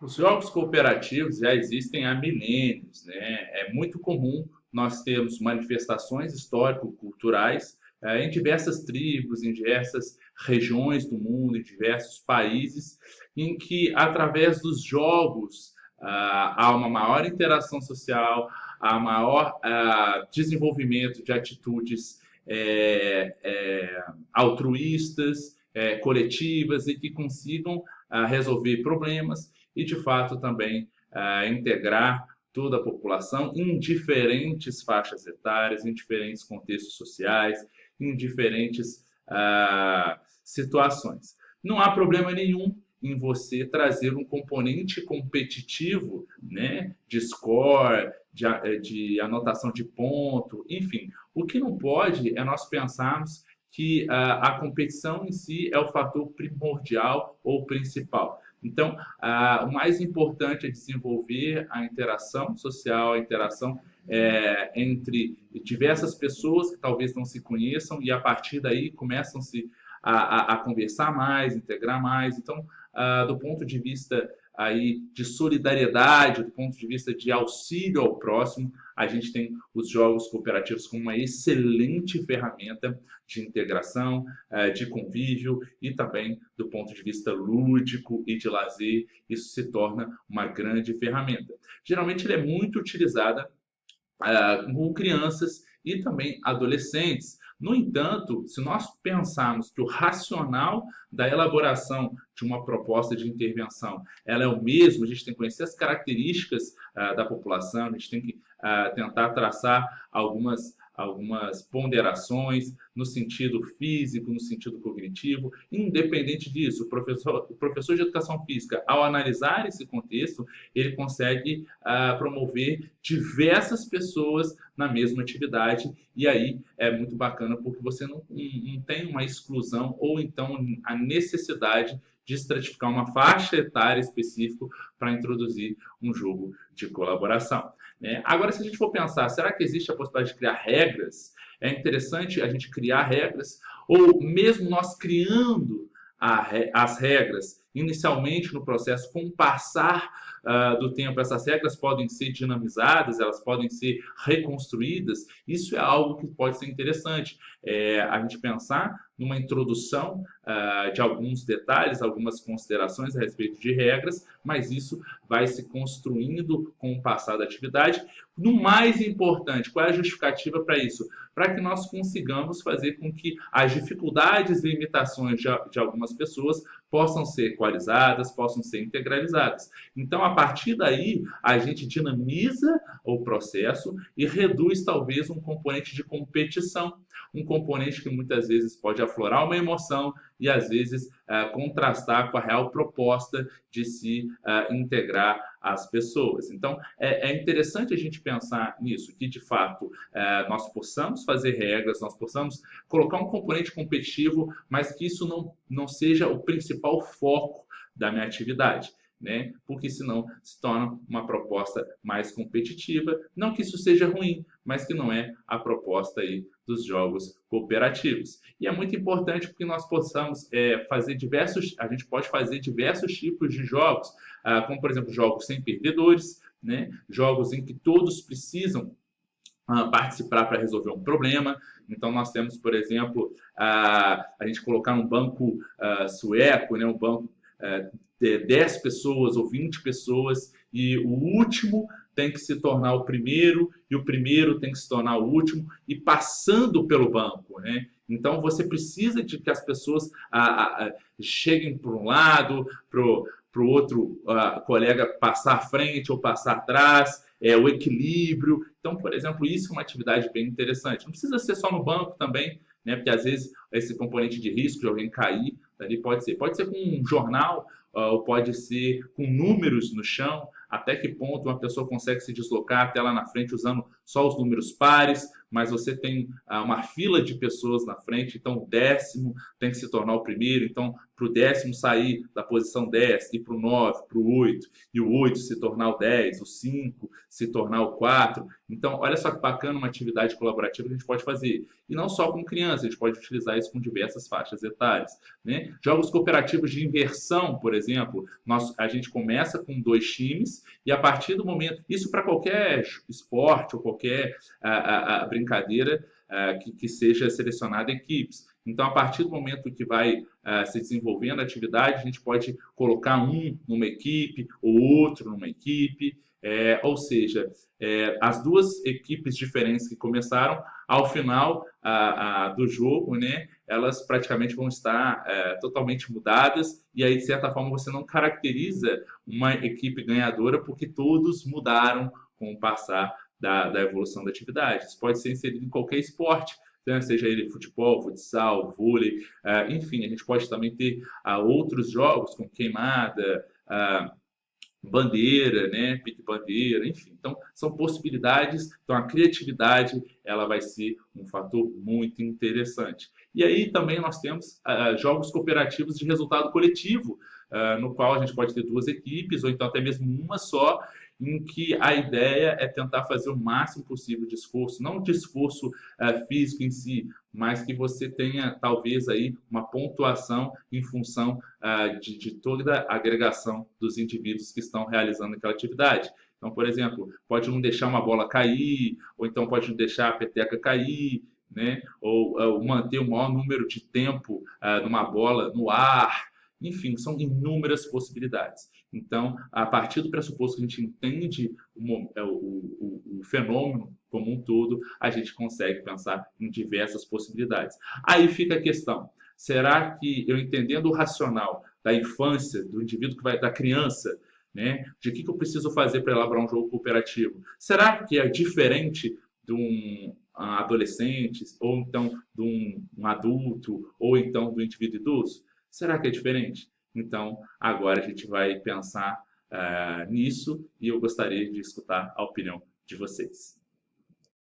Os jogos cooperativos já existem há milênios, né? É muito comum nós termos manifestações histórico-culturais em diversas tribos, em diversas regiões do mundo, em diversos países, em que, através dos jogos, há uma maior interação social, há maior desenvolvimento de atitudes altruístas, coletivas e que consigam resolver problemas e, de fato, também integrar toda a população em diferentes faixas etárias, em diferentes contextos sociais, em diferentes situações. Não há problema nenhum em você trazer um componente competitivo, né, de score, de anotação de ponto, enfim. O que não pode é nós pensarmos que a competição em si é o fator primordial ou principal. Então, o mais importante é desenvolver a interação social, a interação entre diversas pessoas que talvez não se conheçam e a partir daí começam-se a conversar mais, integrar mais. Então, do ponto de vista aí de solidariedade, do ponto de vista de auxílio ao próximo, a gente tem os jogos cooperativos como uma excelente ferramenta de integração, de convívio e também do ponto de vista lúdico e de lazer, isso se torna uma grande ferramenta. Geralmente ele é muito utilizada com crianças e também adolescentes. No entanto, se nós pensarmos que o racional da elaboração de uma proposta de intervenção ela é o mesmo, a gente tem que conhecer as características da população, a gente tem que tentar traçar algumas ponderações no sentido físico, no sentido cognitivo. Independente disso, o professor de educação física, ao analisar esse contexto, ele consegue promover diversas pessoas na mesma atividade, e aí é muito bacana porque você não tem uma exclusão ou então a necessidade de estratificar uma faixa etária específica para introduzir um jogo de colaboração. Né? Agora, se a gente for pensar, será que existe a possibilidade de criar regras? É interessante a gente criar regras, ou mesmo nós criando as regras inicialmente no processo, com o passar do tempo, essas regras podem ser dinamizadas, elas podem ser reconstruídas. Isso é algo que pode ser interessante. A gente pensar numa introdução de alguns detalhes, algumas considerações a respeito de regras, mas isso vai se construindo com o passar da atividade. No mais importante, qual é a justificativa para isso? Para que nós consigamos fazer com que as dificuldades e limitações de algumas pessoas possam ser equalizadas, possam ser integralizadas. Então, a partir daí, a gente dinamiza o processo e reduz talvez um componente de competição, um componente que muitas vezes pode aflorar uma emoção e às vezes contrastar com a real proposta de se integrar as pessoas. Então, é interessante a gente pensar nisso, que de fato nós possamos fazer regras, nós possamos colocar um componente competitivo, mas que isso não seja o principal foco da minha atividade. Né? Porque senão se torna uma proposta mais competitiva. Não que isso seja ruim, mas que não é a proposta aí dos jogos cooperativos. E é muito importante porque nós possamos a gente pode fazer diversos tipos de jogos, como por exemplo jogos sem perdedores, né? Jogos em que todos precisam participar para resolver um problema. Então, nós temos, por exemplo, a gente colocar um banco sueco, né, um banco de 10 pessoas ou 20 pessoas, e o último tem que se tornar o primeiro, e o primeiro tem que se tornar o último, e passando pelo banco. Né? Então, você precisa de que as pessoas cheguem para um lado, para o outro colega passar à frente ou passar atrás, o equilíbrio. Então, por exemplo, isso é uma atividade bem interessante. Não precisa ser só no banco também, né? Porque às vezes esse componente de risco de alguém cair, ali pode ser com um jornal, ou pode ser com números no chão, até que ponto uma pessoa consegue se deslocar até lá na frente usando só os números pares, mas você tem uma fila de pessoas na frente, então o décimo tem que se tornar o primeiro, então para o 10º sair da posição 10 e para o 9, para o 8, e o 8 se tornar o 10, o 5 se tornar o 4. Então, olha só que bacana uma atividade colaborativa que a gente pode fazer. E não só com crianças, a gente pode utilizar isso com diversas faixas etárias, né? Jogos cooperativos de inversão, por exemplo, a gente começa com 2 times e a partir do momento, isso para qualquer esporte ou qualquer brincadeira que seja selecionada equipes. Então, a partir do momento que vai se desenvolvendo a atividade, a gente pode colocar um numa equipe, ou outro numa equipe, ou seja, as duas equipes diferentes que começaram, ao final do jogo, né, elas praticamente vão estar totalmente mudadas, e aí, de certa forma, você não caracteriza uma equipe ganhadora, porque todos mudaram com o passar da evolução da atividade. Isso pode ser inserido em qualquer esporte, né? Seja ele futebol, futsal, vôlei, enfim, a gente pode também ter outros jogos, como queimada, bandeira, né, pique-bandeira, enfim. Então, são possibilidades. Então, a criatividade ela vai ser um fator muito interessante. E aí também nós temos jogos cooperativos de resultado coletivo, no qual a gente pode ter 2 equipes, ou então até mesmo uma só, em que a ideia é tentar fazer o máximo possível de esforço, não de esforço físico em si, mas que você tenha talvez aí uma pontuação em função de toda a agregação dos indivíduos que estão realizando aquela atividade. Então, por exemplo, pode não deixar uma bola cair, ou então pode não deixar a peteca cair, né? Ou manter o maior número de tempo numa bola no ar. Enfim, são inúmeras possibilidades. Então, a partir do pressuposto que a gente entende o fenômeno como um todo, a gente consegue pensar em diversas possibilidades. Aí fica a questão: será que eu entendendo o racional da infância, do indivíduo da criança, né, de que eu preciso fazer para elaborar um jogo cooperativo? Será que é diferente de um adolescente, ou então de um adulto, ou então do indivíduo idoso? Será que é diferente? Então, agora a gente vai pensar nisso e eu gostaria de escutar a opinião de vocês.